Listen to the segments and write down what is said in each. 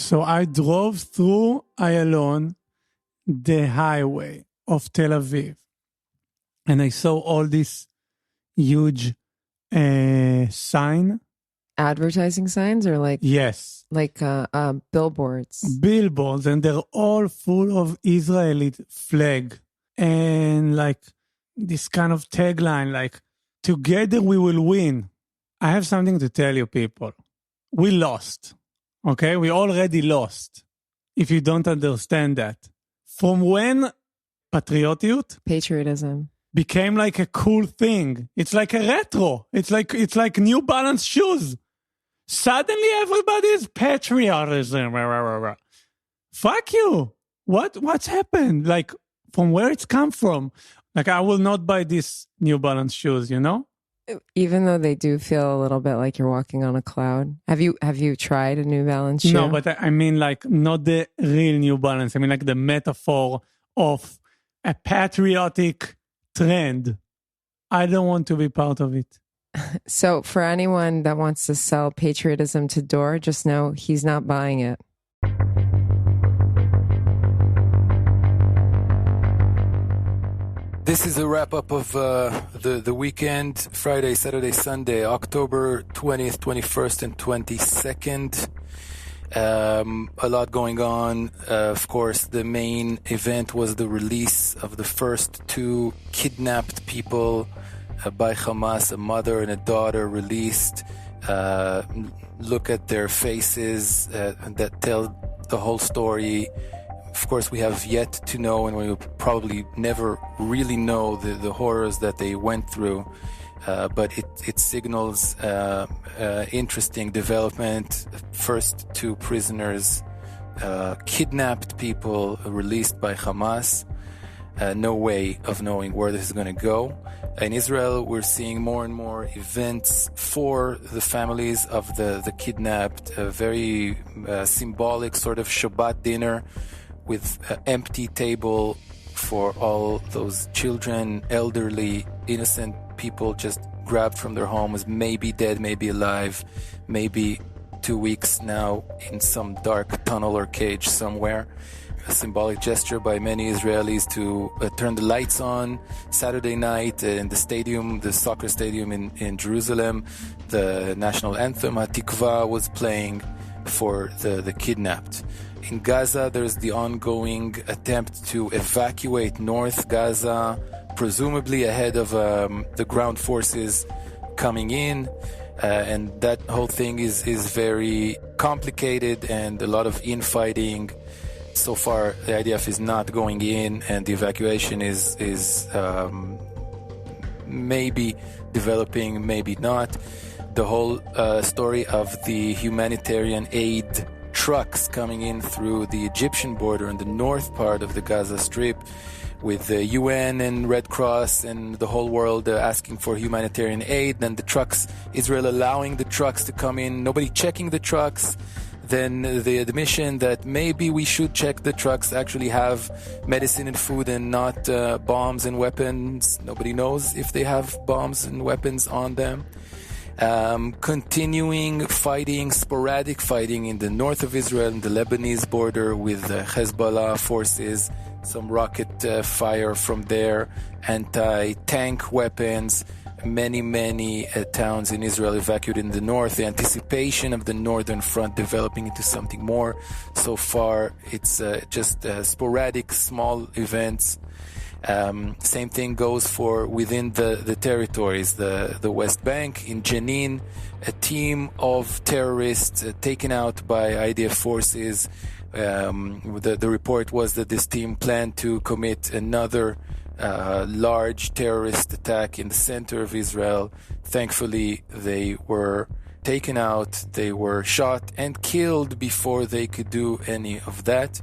So I drove through Ayalon, the highway of Tel Aviv, and I saw all this huge sign. Advertising signs or like Yes. like billboards. Billboards, and they're all full of Israeli flag and like this kind of tagline, like, together we will win. I have something to tell you, people. We lost. Okay? We already lost. If you don't understand that. From when patriotism became like a cool thing. It's like a retro. It's like New Balance shoes. Suddenly everybody is patriotism. Fuck you. What's happened? Like, from where it's come from? Like, I will not buy these New Balance shoes, you know? Even though they do feel a little bit like you're walking on a cloud. Have you tried a New Balance shoe? No, but I mean like not the real New Balance. I mean like the metaphor of a patriotic trend. I don't want to be part of it. So for anyone that wants to sell patriotism to Dor, just know he's not buying it. This is a wrap-up of the weekend, Friday, Saturday, Sunday, October 20th, 21st, and 22nd. A lot going on. Of course, the main event was the release of the first two kidnapped people by Hamas, a mother and a daughter released. Look at their faces that tell the whole story. Of course, we have yet to know, and we will probably never really know the horrors that they went through. But it signals interesting development. First two prisoners, kidnapped people released by Hamas. No way of knowing where this is going to go. In Israel, we're seeing more and more events for the families of the kidnapped. A very symbolic sort of Shabbat dinner with an empty table for all those children, elderly, innocent people just grabbed from their homes, maybe dead, maybe alive, maybe 2 weeks now in some dark tunnel or cage somewhere. A symbolic gesture by many Israelis to turn the lights on Saturday night in the stadium, the soccer stadium in Jerusalem. The national anthem, Hatikva, was playing for the kidnapped. In Gaza, there's the ongoing attempt to evacuate North Gaza, presumably ahead of the ground forces coming in. And that whole thing is very complicated and a lot of infighting. So far, the IDF is not going in, and the evacuation is maybe developing, maybe not. The whole story of the humanitarian aid trucks coming in through the Egyptian border in the north part of the Gaza Strip, with the UN and Red Cross and the whole world asking for humanitarian aid, then the trucks, Israel allowing the trucks to come in, nobody checking the trucks, then the admission that maybe we should check the trucks actually have medicine and food and not bombs and weapons. Nobody knows if they have bombs and weapons on them. Continuing fighting, sporadic fighting in the north of Israel, in the Lebanese border with Hezbollah forces, some rocket fire from there, anti-tank weapons, many towns in Israel evacuated in the north. The anticipation of the northern front developing into something more. So far, it's just sporadic, small events. Same thing goes for within the territories, the West Bank. In Jenin, a team of terrorists taken out by IDF forces. The report was that this team planned to commit another large terrorist attack in the center of Israel. Thankfully, they were taken out, they were shot and killed before they could do any of that.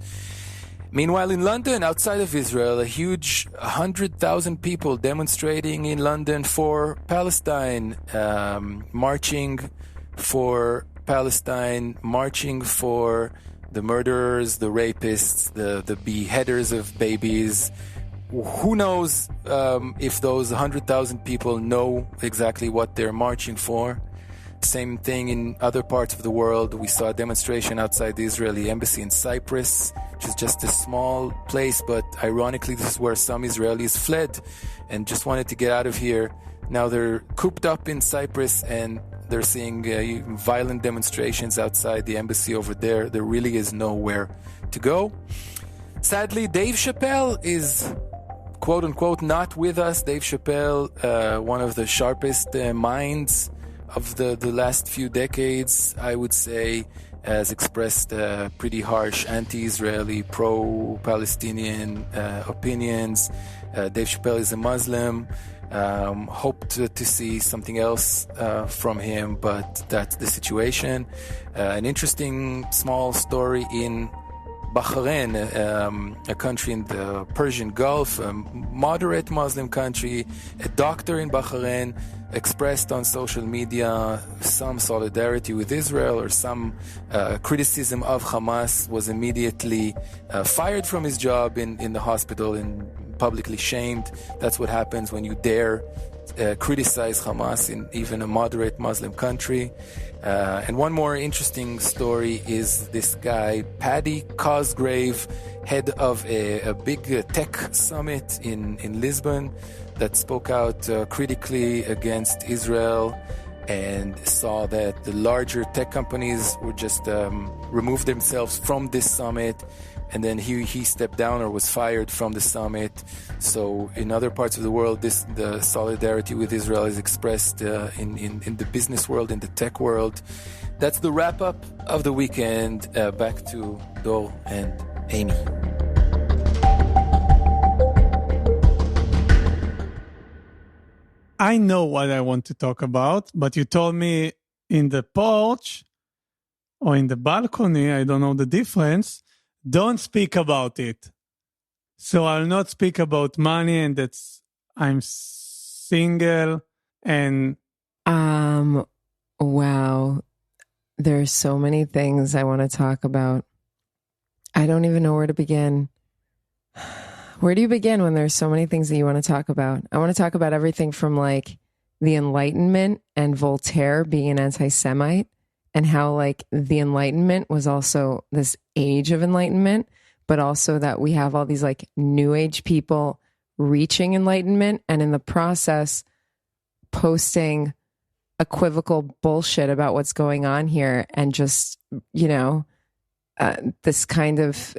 Meanwhile, in London, outside of Israel, a huge 100,000 people demonstrating in London for Palestine, marching for Palestine, marching for the murderers, the rapists, the beheaders of babies. Who knows if those 100,000 people know exactly what they're marching for? Same thing in other parts of the world. We saw a demonstration outside the Israeli embassy in Cyprus, which is just a small place, but ironically, this is where some Israelis fled and just wanted to get out of here. Now they're cooped up in Cyprus and they're seeing violent demonstrations outside the embassy over there. There really is nowhere to go. Sadly, Dave Chappelle is, quote unquote, not with us. Dave Chappelle, one of the sharpest minds of the last few decades, I would say, has expressed pretty harsh anti-Israeli, pro-Palestinian opinions. Dave Chappelle is a Muslim. Hoped to see something else from him, but that's the situation. An interesting small story in Bahrain, a country in the Persian Gulf, a moderate Muslim country. A doctor in Bahrain expressed on social media some solidarity with Israel or some criticism of Hamas, was immediately fired from his job in the hospital and publicly shamed. That's what happens when you dare criticize Hamas in even a moderate Muslim country. And one more interesting story is this guy, Paddy Cosgrave, head of a big tech summit in Lisbon, that spoke out critically against Israel and saw that the larger tech companies would just remove themselves from this summit. And then he stepped down or was fired from the summit. So in other parts of the world, the solidarity with Israel is expressed in the business world, in the tech world. That's the wrap-up of the weekend. Back to Dor and Amy. I know what I want to talk about, but you told me in the porch or in the balcony, I don't know the difference, don't speak about it. So I'll not speak about money and that's I'm single and... Wow. There's so many things I want to talk about. I don't even know where to begin. Where do you begin when there's so many things that you want to talk about? I want to talk about everything from like the Enlightenment and Voltaire being an anti-Semite and how like the Enlightenment was also this age of enlightenment, but also that we have all these like new age people reaching enlightenment and in the process posting equivocal bullshit about what's going on here and just, you know, this kind of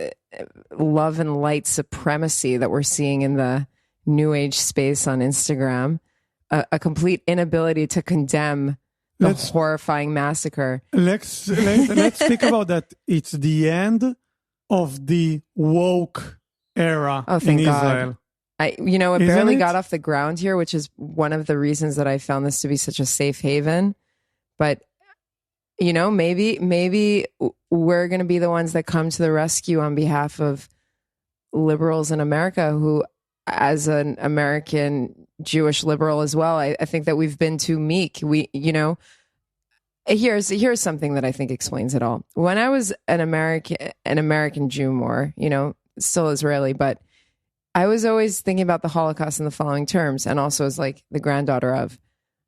love and light supremacy that we're seeing in the new age space on Instagram, a complete inability to condemn the horrifying massacre. Let's speak about that. It's the end of the woke era in Israel. It barely got off the ground here, which is one of the reasons that I found this to be such a safe haven. But you know, maybe we're going to be the ones that come to the rescue on behalf of liberals in America who, as an American Jewish liberal as well, I think that we've been too meek. Here's something that I think explains it all. When I was an American Jew more, you know, still Israeli, but I was always thinking about the Holocaust in the following terms, and also as like the granddaughter of,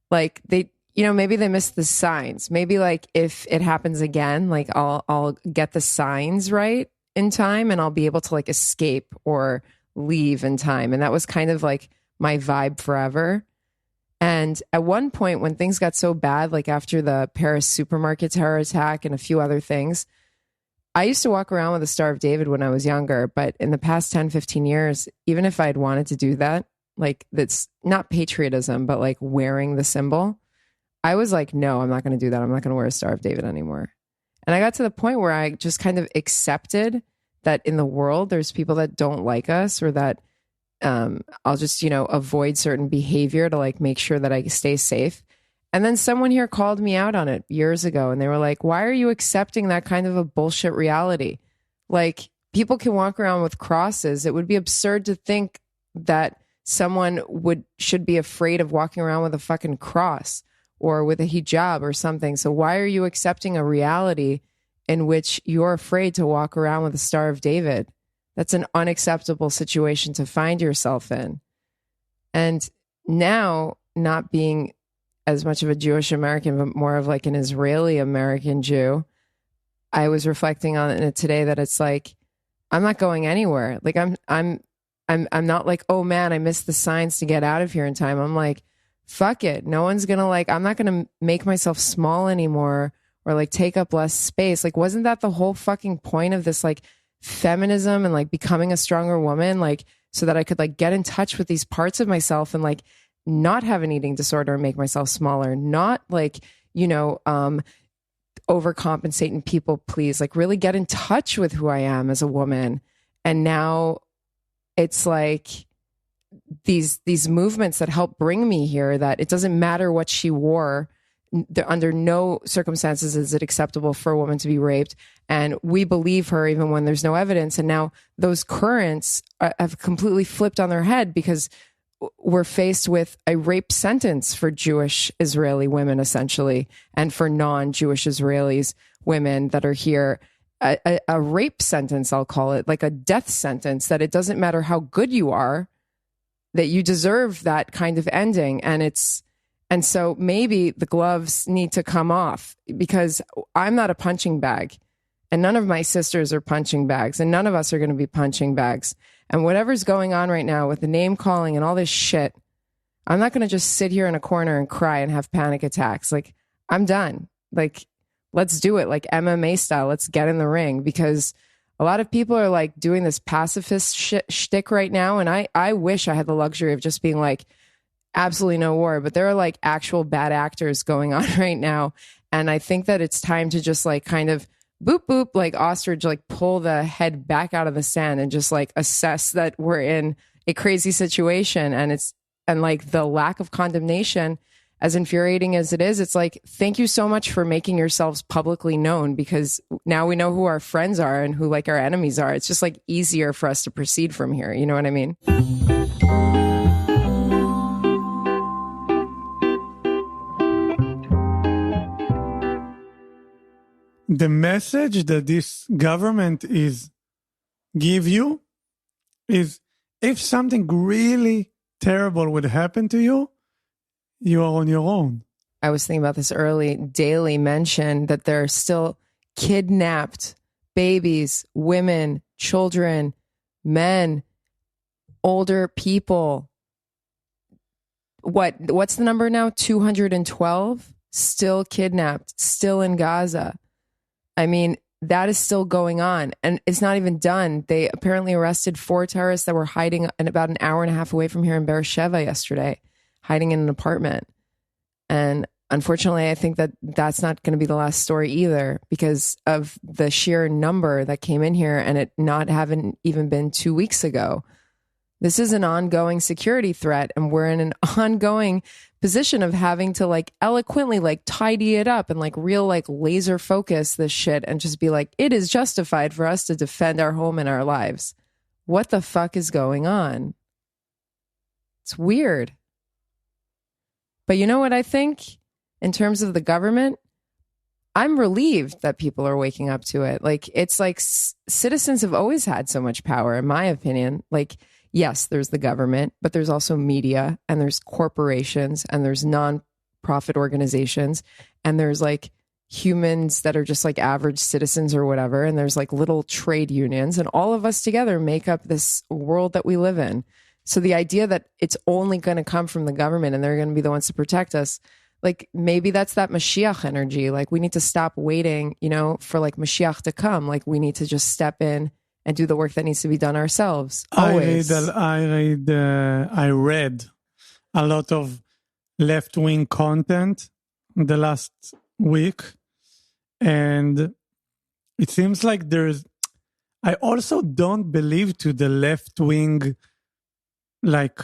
like, they, you know, maybe they missed the signs. Maybe like if it happens again, like I'll get the signs right in time and I'll be able to like escape or leave in time. And that was kind of like my vibe forever. And at one point when things got so bad, like after the Paris supermarket terror attack and a few other things, I used to walk around with a Star of David when I was younger. But in the past 10, 15 years, even if I'd wanted to do that, like that's not patriotism, but like wearing the symbol, I was like, no, I'm not going to do that. I'm not going to wear a Star of David anymore. And I got to the point where I just kind of accepted that in the world, there's people that don't like us, or that I'll just, you know, avoid certain behavior to like make sure that I stay safe. And then someone here called me out on it years ago, and they were like, why are you accepting that kind of a bullshit reality? Like, people can walk around with crosses. It would be absurd to think that someone should be afraid of walking around with a fucking cross or with a hijab or something. So why are you accepting a reality in which you're afraid to walk around with a Star of David? That's an unacceptable situation to find yourself in. And now, not being as much of a Jewish American, but more of like an Israeli American Jew, I was reflecting on it today that it's like, I'm not going anywhere. Like I'm not like, oh man, I missed the signs to get out of here in time. I'm like, fuck it. No one's gonna like, I'm not gonna make myself small anymore or like take up less space. Like, wasn't that the whole fucking point of this like feminism and like becoming a stronger woman? Like, so that I could like get in touch with these parts of myself and like not have an eating disorder and make myself smaller, not like, overcompensate and people please, like really get in touch with who I am as a woman. And now it's like these movements that help bring me here, that it doesn't matter what she wore. Under no circumstances is it acceptable for a woman to be raped. And we believe her even when there's no evidence. And now those currents have completely flipped on their head because we're faced with a rape sentence for Jewish Israeli women, essentially, and for non-Jewish Israelis women that are here. A rape sentence, I'll call it, like a death sentence, that it doesn't matter how good you are, that you deserve that kind of ending. And so maybe the gloves need to come off, because I'm not a punching bag and none of my sisters are punching bags and none of us are going to be punching bags. And whatever's going on right now with the name calling and all this shit, I'm not going to just sit here in a corner and cry and have panic attacks. Like, I'm done. Like, let's do it. Like MMA style. Let's get in the ring, because a lot of people are like doing this pacifist shtick right now. And I wish I had the luxury of just being like, absolutely no war, but there are like actual bad actors going on right now. And I think that it's time to just like kind of boop, boop, like ostrich, like pull the head back out of the sand and just like assess that we're in a crazy situation. And like the lack of condemnation, as infuriating as it is, it's like, thank you so much for making yourselves publicly known, because now we know who our friends are and who like our enemies are. It's just like easier for us to proceed from here. You know what I mean? The message that this government is give you is, if something really terrible would happen to you, you are on your own. I was thinking about this early. Daily mentioned that there are still kidnapped babies, women, children, men, older people. What's the number now? 212 still kidnapped, still in Gaza. I mean, that is still going on, and it's not even done. They apparently arrested 4 terrorists that were hiding in about an hour and a half away from here in Beersheba yesterday, hiding in an apartment. And unfortunately, I think that that's not going to be the last story either, because of the sheer number that came in here, and it not having even been 2 weeks ago. This is an ongoing security threat, and we're in an ongoing position of having to like eloquently like tidy it up and like real like laser focus this shit and just be like, it is justified for us to defend our home and our lives. What the fuck is going on? It's weird. But you know what I think? In terms of the government, I'm relieved that people are waking up to it. Like, it's like citizens have always had so much power, in my opinion. Like, yes, there's the government, but there's also media, and there's corporations, and there's non-profit organizations, and there's like humans that are just like average citizens or whatever, and there's like little trade unions, and all of us together make up this world that we live in. So the idea that it's only going to come from the government and they're going to be the ones to protect us, like maybe that's that Mashiach energy. Like, we need to stop waiting, for like Mashiach to come. Like, we need to just step in and do the work that needs to be done ourselves. Always. I read a lot of left-wing content the last week, and it seems like I also don't believe to the left-wing, like,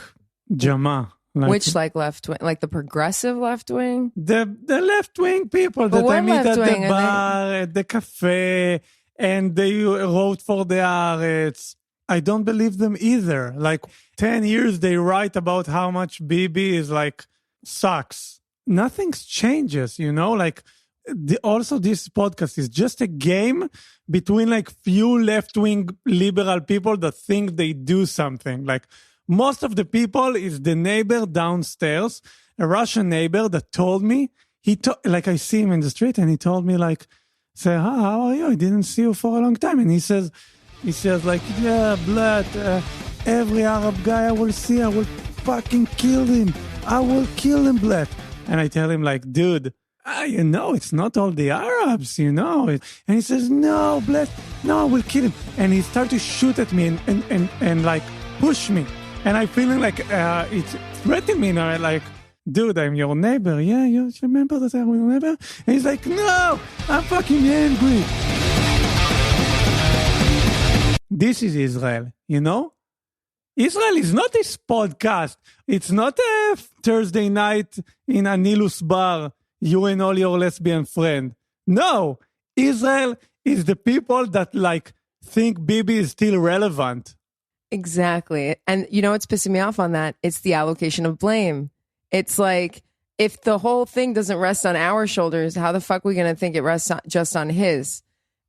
Jama. Like, which like left wing, like the progressive left wing? The left wing people that I meet at the bar, at the cafe, and they wrote for the Haaretz. I don't believe them either. Like 10 years they write about how much Bibi is like sucks. Nothing changes, like also this podcast is just a game between like few left-wing liberal people that think they do something. Like, most of the people is the neighbor downstairs, a Russian neighbor that told me, like I see him in the street and he told me like, say, "Hi, how are you? I didn't see you for a long time." And he says like, "Yeah, blood, every Arab guy I will see, I will fucking kill him. I will kill him, blood." And I tell him like, "Dude, it's not all the Arabs, And he says, "No, blood, no, I will kill him." And he started to shoot at me and like push me. And I feeling like it's threatening me now, like, "Dude, I'm your neighbor. Yeah, you remember that I'm your neighbor?" And he's like, "No, I'm fucking angry." This is Israel, Israel is not this podcast. It's not a Thursday night in a Nilus bar, you and all your lesbian friend. No, Israel is the people that like think Bibi is still relevant. Exactly. And you know what's pissing me off on that? It's the allocation of blame. It's like, if the whole thing doesn't rest on our shoulders, how the fuck are we going to think it rests just on his?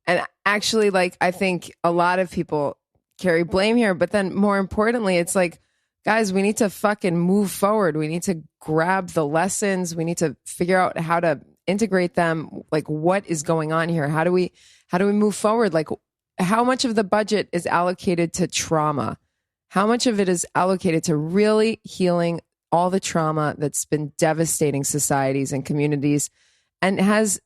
And actually, like, I think a lot of people carry blame here, but then more importantly, it's like, guys, we need to fucking move forward. We need to grab the lessons. We need to figure out how to integrate them. Like, what is going on here? How do we move forward? Like, how much of the budget is allocated to trauma? How much of it is allocated to really healing all the trauma that's been devastating societies and communities and has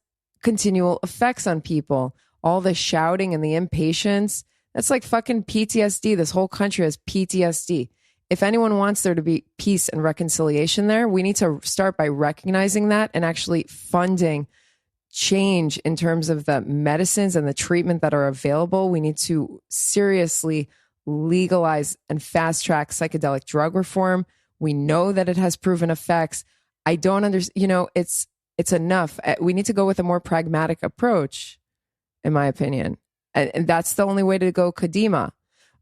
continual effects on people? All the shouting and the impatience, that's like fucking PTSD. This whole country has PTSD. If anyone wants there to be peace and reconciliation there, we need to start by recognizing that and actually funding change in terms of the medicines and the treatment that are available. We need to seriously legalize and fast track psychedelic drug reform. We know that it has proven effects. I don't understand, it's enough. We need to go with a more pragmatic approach, in my opinion. And that's the only way to go Kadima.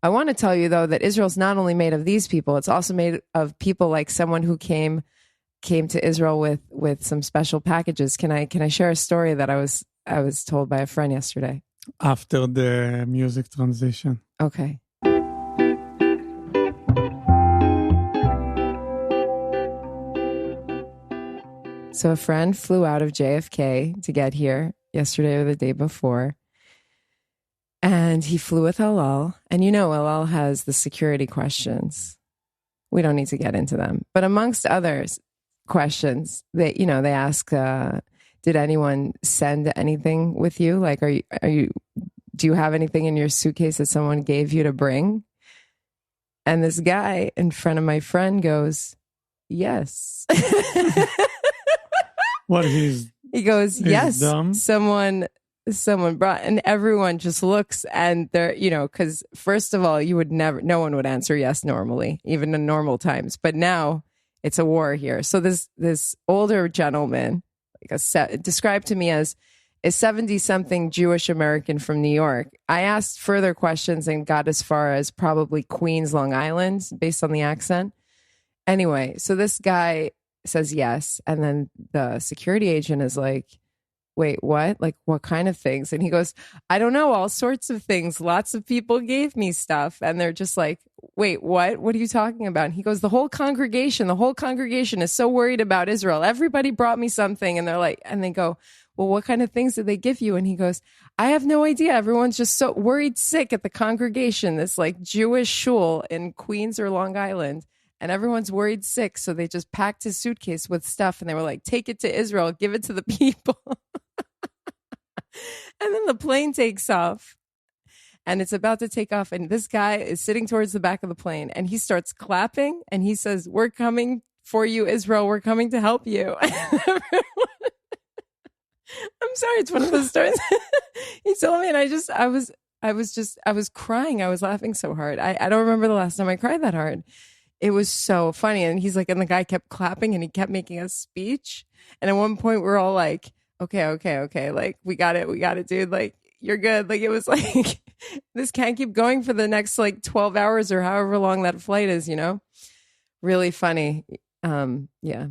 I want to tell you, though, that Israel's not only made of these people, it's also made of people like someone who came to Israel with some special packages. Can I share a story that I was told by a friend yesterday? After the music transition. Okay. So a friend flew out of JFK to get here yesterday or the day before. And he flew with Halal. And Halal has the security questions. We don't need to get into them. But amongst others questions, they ask, did anyone send anything with you? Like, do you have anything in your suitcase that someone gave you to bring? And this guy in front of my friend goes, yes. What, he goes, yes, dumb? Someone brought, and everyone just looks, and they're, because first of all, no one would answer yes normally, even in normal times. But now it's a war here. So this older gentleman, described to me as a 70-something Jewish American from New York. I asked further questions and got as far as probably Queens, Long Island, based on the accent. Anyway, so this guy says yes. And then the security agent is like, wait, what? Like, what kind of things? And he goes, I don't know, all sorts of things. Lots of people gave me stuff. And they're just like, wait, what? What are you talking about? And he goes, the whole congregation is so worried about Israel. Everybody brought me something. And they're like, and they go, well, what kind of things did they give you? And he goes, I have no idea. Everyone's just so worried sick at the congregation, this like Jewish shul in Queens or Long Island. And everyone's worried sick. So they just packed his suitcase with stuff. And they were like, take it to Israel, give it to the people. And then the plane takes off. And it's about to take off. And this guy is sitting towards the back of the plane. And he starts clapping. And he says, we're coming for you, Israel. We're coming to help you. I'm sorry. It's one of those stories. He told me, and I was crying. I was laughing so hard. I don't remember the last time I cried that hard. It was so funny. And he's like, and the guy kept clapping and he kept making a speech. And at one point we're all like, okay. Like, we got it, dude. Like, you're good. Like, it was like, this can't keep going for the next like 12 hours or however long that flight is, really funny. Yeah.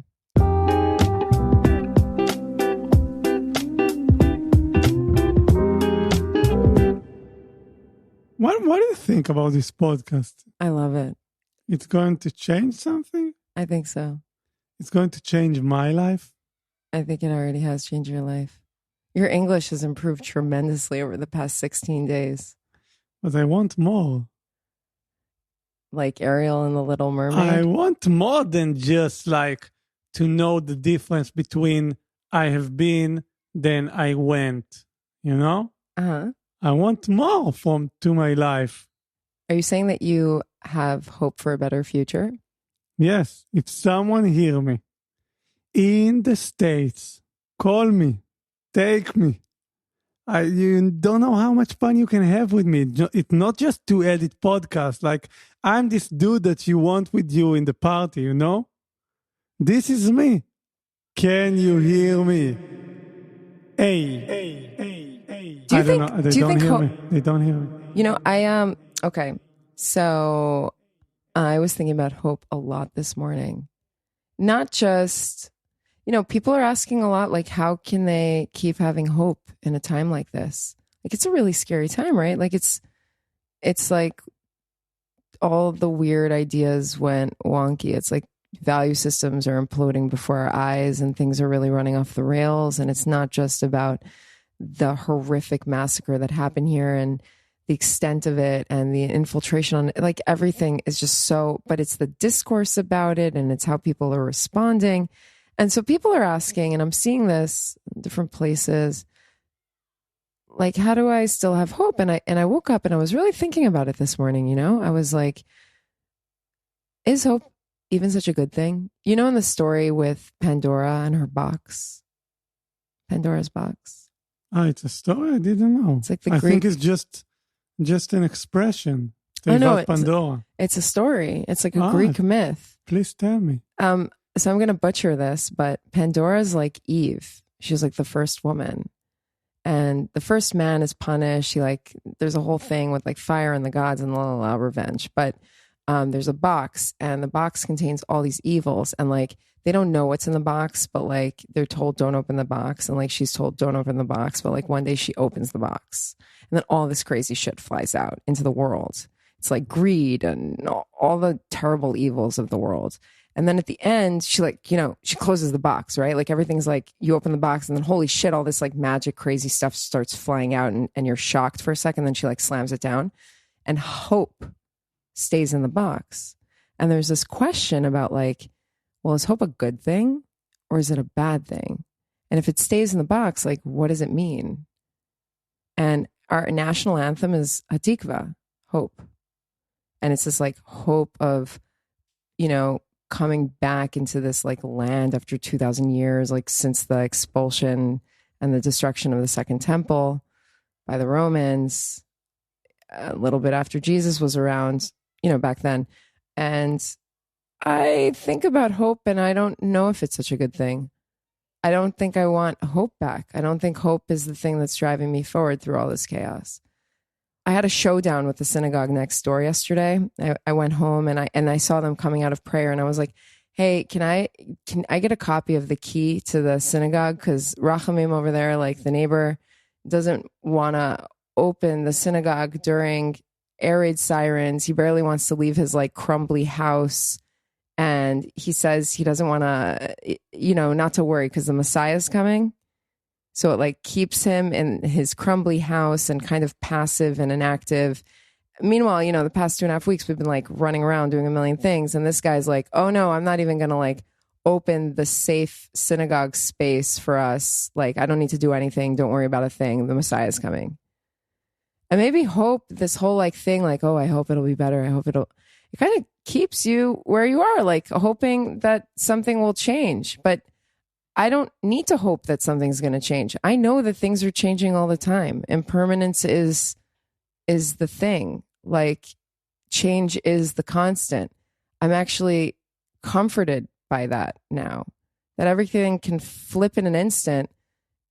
What do you think about this podcast? I love it. It's going to change something? I think so. it's going to change my life. I think it already has changed your life. Your English has improved tremendously over the past 16 days. But I want more. Like Ariel and the Little Mermaid? I want more than just like to know the difference between I have been, then I went, you know? Uh-huh. I want more to my life. Are you saying that you have hope for a better future? Yes, if someone hear me in the States, call me, take me. You don't know how much fun you can have with me. It's not just to edit podcasts. Like, I'm this dude that you want with you in the party, you know? This is me. Can you hear me? Hey. Do you I don't know. They don't hear me. They don't hear me. You know, okay. So I was thinking about hope a lot this morning. Not just, you know, people are asking a lot, like, how can they keep having hope in a time like this? Like, it's a really scary time, right? Like, it's like all the weird ideas went wonky. It's like value systems are imploding before our eyes and things are really running off the rails. And it's not just about the horrific massacre that happened here and the extent of it and the infiltration on it. Like, everything is just so, but it's the discourse about it and it's how people are responding. And so people are asking, and I'm seeing this in different places, like, how do I still have hope? And I woke up and I was really thinking about it this morning, you know? I was like, is hope even such a good thing? You know, in the story with Pandora and her box, Pandora's box. Oh, it's a story? I didn't know. It's like the I Greek... think it's just an expression. Oh, no, Pandora. It's a story. It's like a Greek myth. Please tell me. So I'm going to butcher this, but Pandora's like Eve. She's like the first woman. And the first man is punished. There's a whole thing with like fire and the gods and revenge. But there's a box, and the box contains all these evils. And like, they don't know what's in the box, but like, they're told don't open the box. And like, she's told don't open the box. But like, one day she opens the box. And then all this crazy shit flies out into the world. It's like greed and all the terrible evils of the world. And then at the end, she she closes the box, right? Like, everything's like, you open the box and then holy shit, all this like magic, crazy stuff starts flying out and you're shocked for a second. Then she like slams it down, and hope stays in the box. And there's this question about like, well, is hope a good thing or is it a bad thing? And if it stays in the box, like, what does it mean? And our national anthem is Hatikva, hope. And it's this like hope of, you know, coming back into this like land after 2,000 years, like since the expulsion and the destruction of the Second Temple by the Romans, a little bit after Jesus was around, you know, back then. And I think about hope and I don't know if it's such a good thing. I don't think I want hope back. I don't think hope is the thing that's driving me forward through all this chaos. I had a showdown with the synagogue next door yesterday. I went home and I saw them coming out of prayer, and I was like, hey, can I get a copy of the key to the synagogue? Because Rachamim over there, like the neighbor, doesn't want to open the synagogue during air raid sirens. He barely wants to leave his like crumbly house. And he says he doesn't want to, you know, not to worry because the Messiah is coming. So it like keeps him in his crumbly house and kind of passive and inactive. Meanwhile, you know, the past 2.5 weeks, we've been like running around doing a million things. And this guy's like, oh no, I'm not even going to like open the safe synagogue space for us. Like, I don't need to do anything. Don't worry about a thing. The Messiah is coming. And maybe hope, this whole like thing, like, oh, I hope it'll be better. It kind of keeps you where you are, like hoping that something will change. But I don't need to hope that something's going to change. I know that things are changing all the time. Impermanence is the thing. Like, change is the constant. I'm actually comforted by that now, that everything can flip in an instant,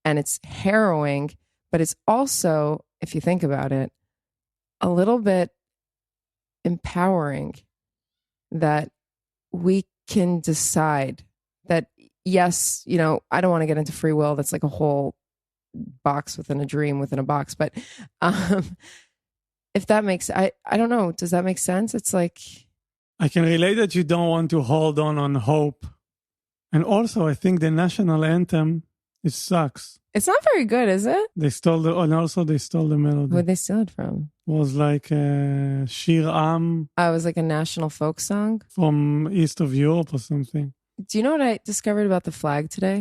and it's harrowing, but it's also, if you think about it, a little bit empowering that we can decide that, yes, you know, I don't want to get into free will. That's like a whole box within a dream within a box. But if that makes, I don't know. Does that make sense? It's like, I can relate that you don't want to hold on hope And also, I think the national anthem, it sucks. It's not very good, is it? They stole they stole the melody. Where'd they steal it from? It was like Shir Am Oh, it was like a national folk song. from east of Europe or something. Do you know what I discovered about the flag today?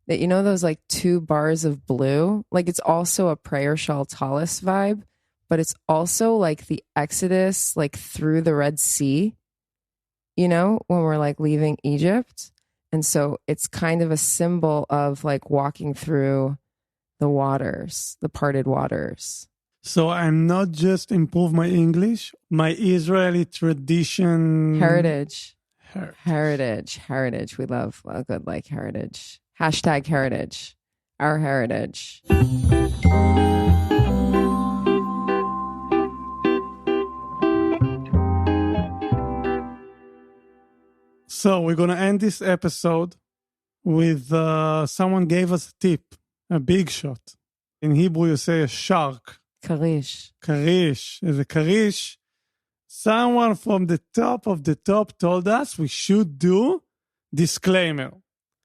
That you know those like 2 bars of blue? Like it's also a prayer shawl tallis vibe, but it's also like the Exodus, like through the Red Sea, you know, when we're like leaving Egypt. And so it's kind of a symbol of like walking through the waters, the parted waters. So I'm not just improve my English, my Israeli tradition. Heritage. We love a good like heritage. #heritage. Our heritage. So we're going to end this episode with someone gave us a tip, a big shot. In Hebrew, you say a shark. Karish. Karish. As a karish, someone from the top of the top told us we should do disclaimer.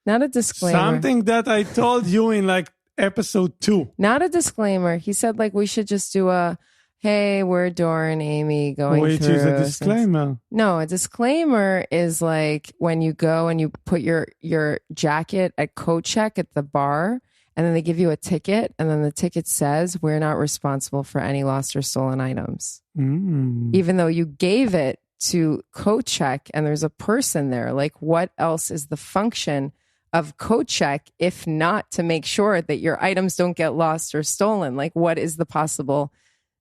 Not a disclaimer. Something that I told you in like episode 2. Not a disclaimer. He said like we should just do a, hey, we're Dora and Amy going Which through. is a disclaimer. No, a disclaimer is like when you go and you put your jacket at coat check at the bar and then they give you a ticket and then the ticket says we're not responsible for any lost or stolen items. Even though you gave it to coat check and there's a person there, like what else is the function of coat check if not to make sure that your items don't get lost or stolen? Like what is the possible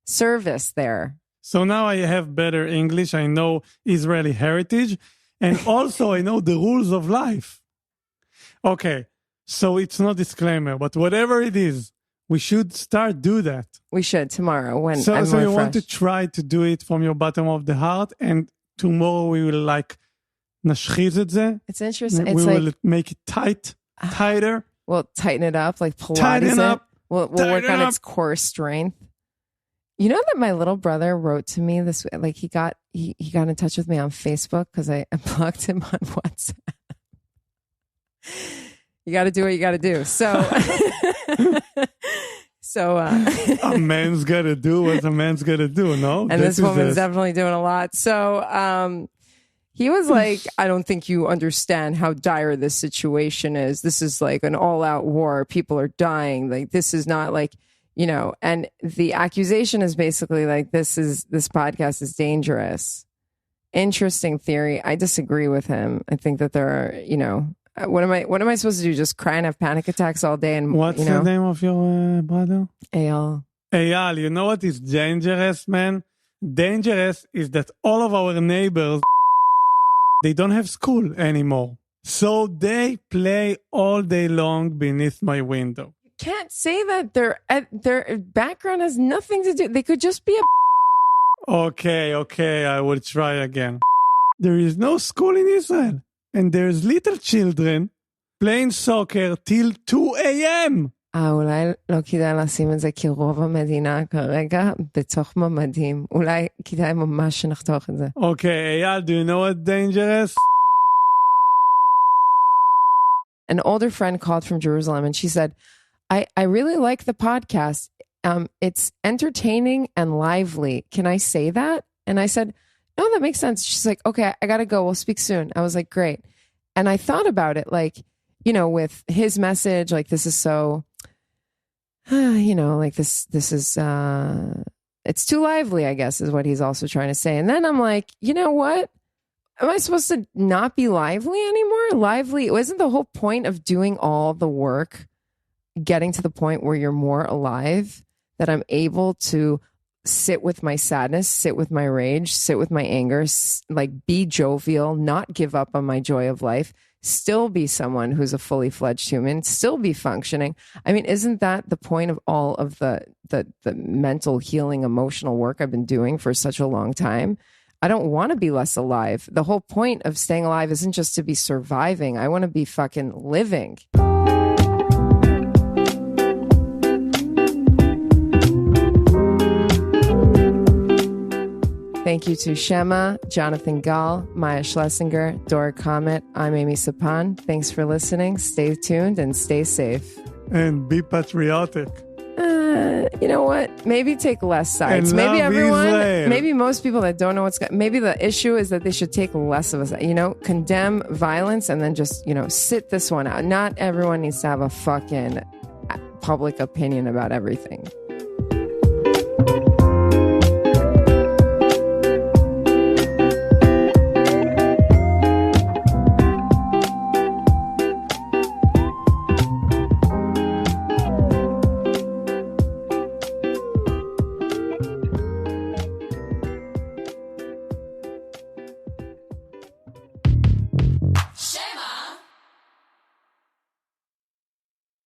service there? So now I have better English. I know Israeli heritage. And also I know the rules of life. Okay. So it's not disclaimer, but whatever it is, we should do that. We should tomorrow when So I'm more you fresh. want to try to do it from your bottom of the heart, and tomorrow we will like nashchiz את זה. It's interesting. We It's will like make it tighter. we'll tighten it up, like Pilates Tighten it. up. We'll work Tighten on up. its core strength. You know that my little brother wrote to me this, like he got in touch with me on Facebook because I blocked him on WhatsApp. You got to do what you got to do. So, A man's got to do what a man's got to do, no? and this woman's definitely doing a lot. So, he was like, I don't think you understand how dire this situation is. This is like an all-out war. People are dying. Like, this is not like, you know, and the accusation is basically like, this podcast is dangerous. Interesting theory. I disagree with him. I think that there are, you know, what am I supposed to do? Just cry and have panic attacks all day? And what's the name of your brother? Eyal. Eyal, you know what is dangerous, man? Dangerous is that all of our neighbors, they don't have school anymore. So they play all day long beneath my window. Can't say that. Their background has nothing to do. They could just be a. Okay, I will try again. There is no school in Israel. And there's little children playing soccer till 2 a.m. אולי לא כדאי לשים את זה כי רוב המדינה כרגע בתוך ממדים. אולי כדאי ממש שנחתוך את זה. Okay, Eyal, do you know what's dangerous? An older friend called from Jerusalem and she said, I really like the podcast. It's entertaining and lively. Can I say that? And I said, no, that makes sense. She's like, okay, I got to go. We'll speak soon. I was like, great. And I thought about it, like, you know, with his message, like, this is so, you know, like this is, it's too lively, I guess, is what he's also trying to say. And then I'm like, you know what? Am I supposed to not be lively anymore? Lively. Isn't the whole point of doing all the work, getting to the point where you're more alive, that I'm able to sit with my sadness, sit with my rage, sit with my anger, like be jovial, not give up on my joy of life, still be someone who's a fully fledged human, still be functioning. I mean, isn't that the point of all of the mental healing, emotional work I've been doing for such a long time? I don't want to be less alive. The whole point of staying alive isn't just to be surviving. I want to be fucking living. Thank Thank you to Shema, Jonathan Gall, Maya Schlesinger, Dora Comet. I'm Amy Sapan. Thanks for listening. Stay tuned and stay safe. And be patriotic. You know what? Maybe take less sides. And Maybe love everyone, Israel. maybe most people that don't know maybe the issue is that they should take less of a, condemn violence and then just, sit this one out. Not everyone needs to have a fucking public opinion about everything.